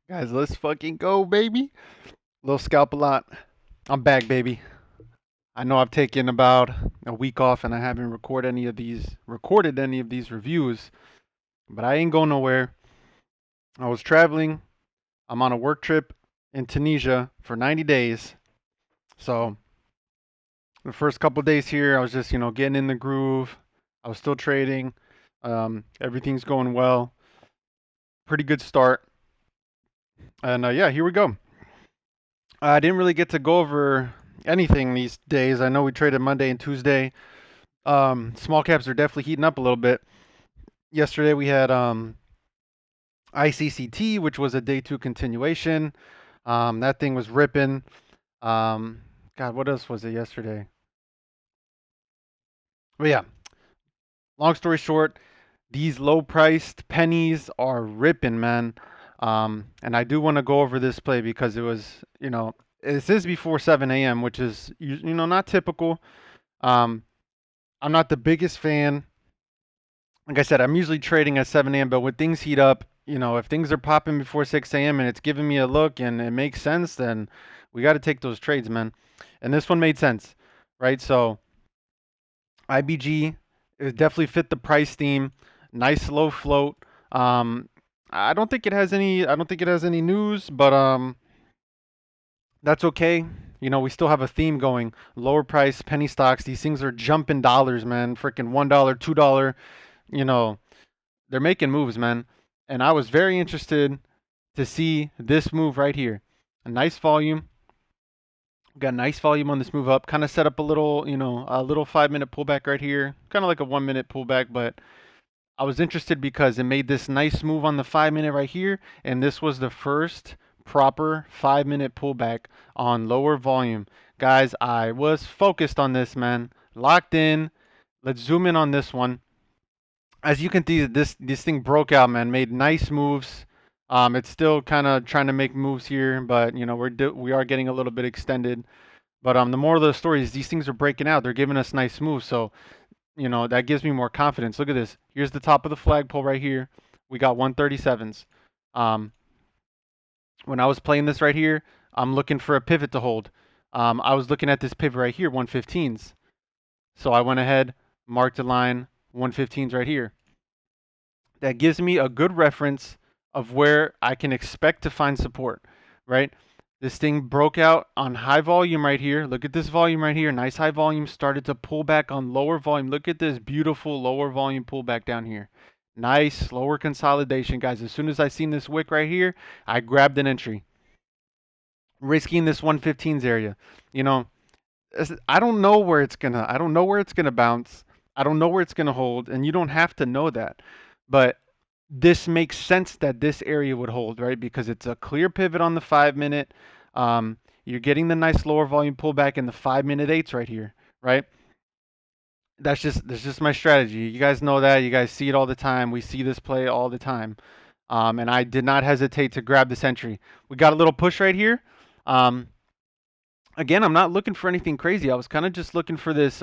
Guys, let's fucking go, baby. Little scalp a lot. I'm back, baby. I know I've taken about a week off and I haven't recorded any of these reviews, but I ain't going nowhere. I was traveling. I'm on a work trip in Tunisia for 90 days. So the first couple days here, I was just, getting in the groove. I was still trading. Everything's going well. Pretty good start. And yeah, here we go. I didn't really get to go over anything these days. I know we traded Monday and Tuesday. Small caps are definitely heating up a little bit. Yesterday we had ICCT, which was a day two continuation. That thing was ripping. Um, God, what else was it yesterday? But yeah, long story short, these low priced pennies are ripping, man. And I do want to go over this play because it was, this is before 7 a.m., which is, not typical. Um, I'm not the biggest fan. Like I said, I'm usually trading at 7 a.m., but when things heat up, if things are popping before 6 a.m. and it's giving me a look and it makes sense, then we got to take those trades, man. And this one made sense, right? So IBG it definitely fit the price theme. Nice low float. Um, I don't think it has any. I don't think it has any news, but that's okay. We still have a theme going. Lower price penny stocks. These things are jumping dollars, man. Freaking $1, $2. You know, they're making moves, man. And I was very interested to see this move right here. A nice volume. Got nice volume on this move up. Kind of set up a little 5 minute pullback right here. Kind of like a 1 minute pullback, but I was interested because it made this nice move on the 5 minute right here. And this was the first proper 5 minute pullback on lower volume. Guys, I was focused on this, man. Locked in. Let's zoom in on this one. As you can see, this thing broke out, man. Made nice moves. It's still kind of trying to make moves here, but we are getting a little bit extended. But the moral of the story is these things are breaking out. They're giving us nice moves, so that gives me more confidence. Look at this. Here's the top of the flagpole right here. We got 137s. Um, when I was playing this right here, I'm looking for a pivot to hold. I was looking at this pivot right here, 115s. So I went ahead, marked a line, 115s right here. That gives me a good reference of where I can expect to find support, right? This thing broke out on high volume right here. Look at this volume right here. Nice high volume. Started to pull back on lower volume. Look at this beautiful lower volume pullback down here. Nice slower consolidation, guys. As soon as I seen this wick right here, I grabbed an entry, risking this 115s area. You know, I don't know where it's gonna bounce. I don't know where it's gonna hold, and you don't have to know that. But this makes sense that this area would hold, right? Because it's a clear pivot on the 5 minute. You're getting the nice lower volume pullback in the 5 minute eights right here, right? That's just my strategy. You guys know that. You guys see it all the time. We see this play all the time. And I did not hesitate to grab this entry. We got a little push right here. Um, Again, I'm not looking for anything crazy. I was kind of just looking for this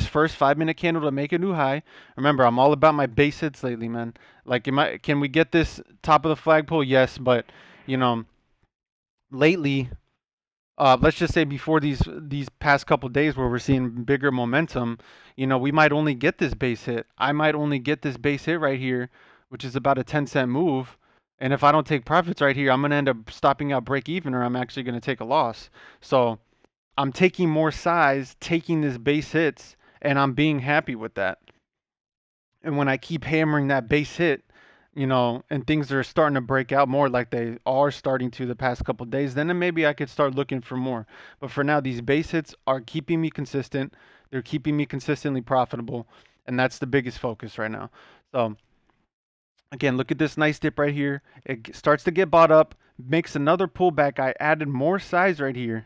first 5 minute candle to make a new high. Remember, I'm all about my base hits lately, man. Like, can we get this top of the flagpole? Yes, but you know, lately, let's just say before these past couple days where we're seeing bigger momentum, we might only get this base hit. I might only get this base hit right here, which is about a 10-cent move. And if I don't take profits right here, I'm gonna end up stopping out break even, or I'm actually gonna take a loss. So I'm taking more size, taking this base hits, and I'm being happy with that. And when I keep hammering that base hit, and things are starting to break out more like they are starting to the past couple of days, then maybe I could start looking for more. But for now, these base hits are keeping me consistent. They're keeping me consistently profitable, and that's the biggest focus right now. So again, look at this nice dip right here. It starts to get bought up, makes another pullback. I added more size right here.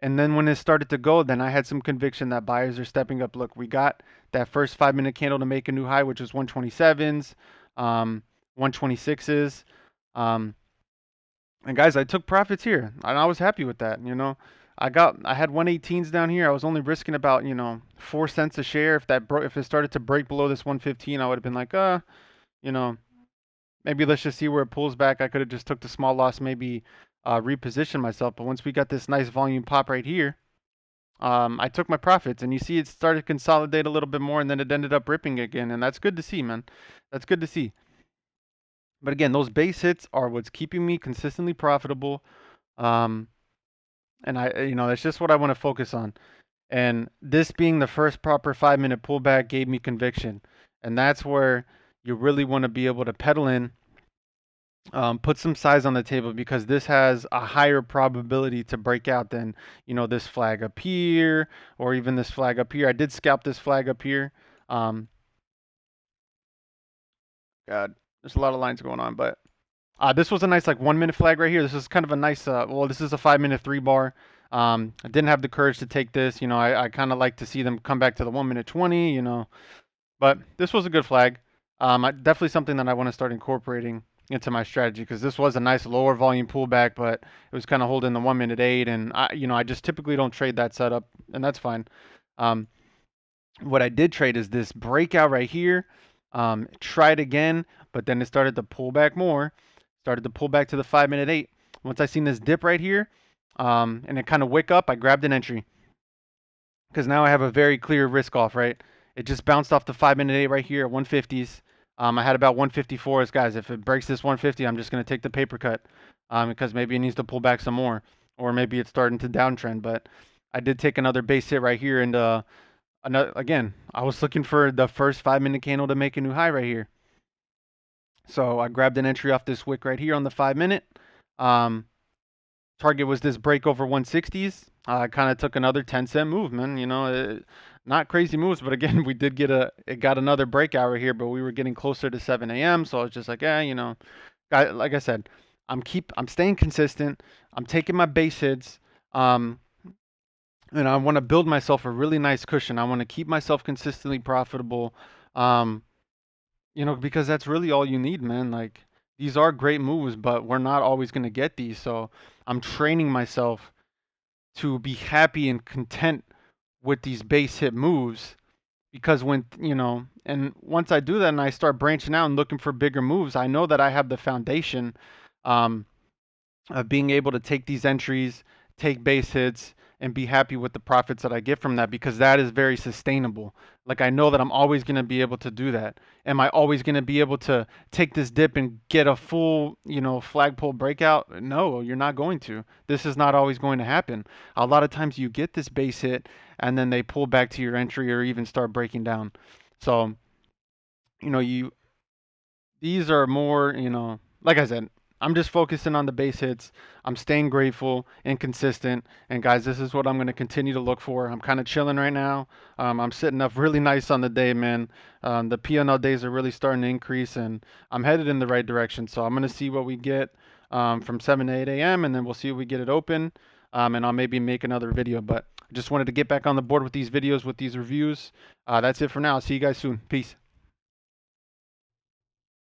And then when it started to go, then I had some conviction that buyers are stepping up. Look, we got that first 5 minute candle to make a new high, which was 127s, 126s. Um, and guys, I took profits here, and I was happy with that. I had 118s down here. I was only risking about 4 cents a share. If it started to break below this 115, I would have been like, you know, maybe let's just see where it pulls back. I could have just took the small loss, maybe reposition myself. But once we got this nice volume pop right here, I took my profits, and you see it started to consolidate a little bit more, and then it ended up ripping again, and that's good to see, man. That's good to see. But again, those base hits are what's keeping me consistently profitable. Um, and that's just what I want to focus on. And this being the first proper 5 minute pullback gave me conviction. And that's where you really want to be able to pedal in, put some size on the table, because this has a higher probability to break out than, this flag up here or even this flag up here. I did scalp this flag up here. Um, God, there's a lot of lines going on, but this was a nice like 1 minute flag right here. This is kind of a nice, well, this is a 5 minute 3 bar. I didn't have the courage to take this. I kind of like to see them come back to the 1 minute 20, but this was a good flag. Definitely something that I want to start incorporating into my strategy, because this was a nice lower volume pullback, but it was kind of holding the 1 minute 8. And I just typically don't trade that setup, and that's fine. Um, what I did trade is this breakout right here. Tried again, but then it started to pull back more. Started to pull back to the 5 minute 8. Once I seen this dip right here, and it kind of wick up, I grabbed an entry, because now I have a very clear risk off, right? It just bounced off the 5 minute 8 right here at 150s. I had about 154s, guys. If it breaks this 150, I'm just going to take the paper cut, because maybe it needs to pull back some more, or maybe it's starting to downtrend. But I did take another base hit right here, and again, I was looking for the first 5 minute candle to make a new high right here. So I grabbed an entry off this wick right here on the 5 minute. Um, Target was this break over 160s. I kind of took another 10-cent move, man. Not crazy moves, but again, it got another breakout right here, but we were getting closer to 7 a.m. So I was just like, like I said, I'm staying consistent. I'm taking my base hits. Um, and I want to build myself a really nice cushion. I want to keep myself consistently profitable. Um, because that's really all you need, man. Like, these are great moves, but we're not always going to get these. So I'm training myself to be happy and content with these base hit moves, because and once I do that and I start branching out and looking for bigger moves, I know that I have the foundation, um, of being able to take these entries, take base hits, and be happy with the profits that I get from that, because that is very sustainable. Like, I know that I'm always going to be able to do that. Am I always going to be able to take this dip and get a full, flagpole breakout? No, you're not going to. This is not always going to happen. A lot of times you get this base hit and then they pull back to your entry or even start breaking down. So, you these are more, like I said, I'm just focusing on the base hits. I'm staying grateful and consistent. And guys, this is what I'm going to continue to look for. I'm kind of chilling right now. I'm sitting up really nice on the day, man. The P&L days are really starting to increase, and I'm headed in the right direction. So I'm going to see what we get from 7 to 8 a.m., and then we'll see if we get it open. And I'll maybe make another video. But I just wanted to get back on the board with these videos, with these reviews. That's it for now. See you guys soon. Peace.